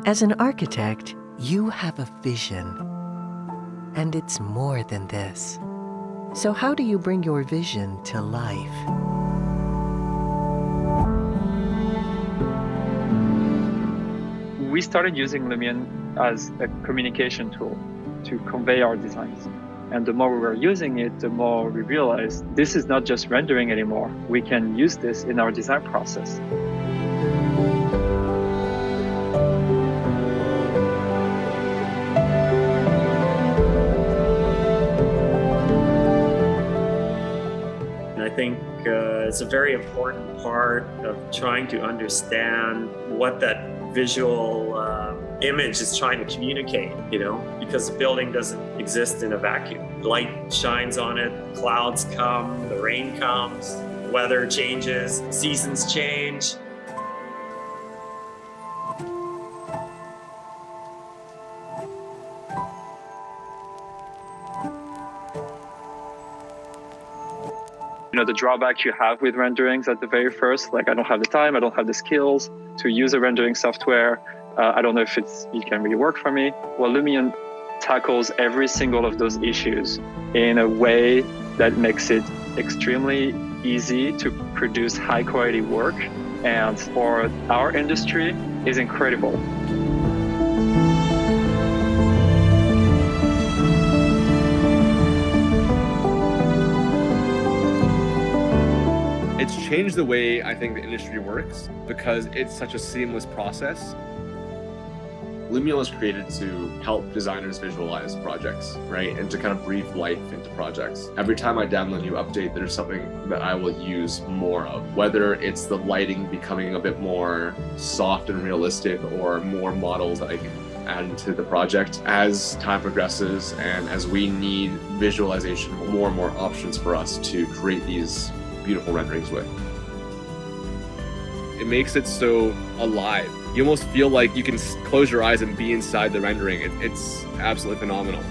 As an architect, you have a vision, and it's more than this. So how do you bring your vision to life? We started using Lumion as a communication tool to convey our designs. And the more we were using it, the more we realized this is not just rendering anymore. We can use this in our design process. I think it's a very important part of trying to understand what that visual image is trying to communicate, because the building doesn't exist in a vacuum. Light shines on it, clouds come, the rain comes, weather changes, seasons change. The drawback you have with renderings at the very first, like I don't have the time, I don't have the skills to use a rendering software. I don't know if it can really work for me. Well, Lumion tackles every single of those issues in a way that makes it extremely easy to produce high quality work, and for our industry is incredible. It's changed the way I think the industry works because it's such a seamless process. Lumion was created to help designers visualize projects, right? And to kind of breathe life into projects. Every time I download a new update, there's something that I will use more of, whether it's the lighting becoming a bit more soft and realistic or more models that I can add into the project. As time progresses and as we need visualization, more and more options for us to create these beautiful renderings with. It makes it so alive. You almost feel like you can close your eyes and be inside the rendering. It's absolutely phenomenal.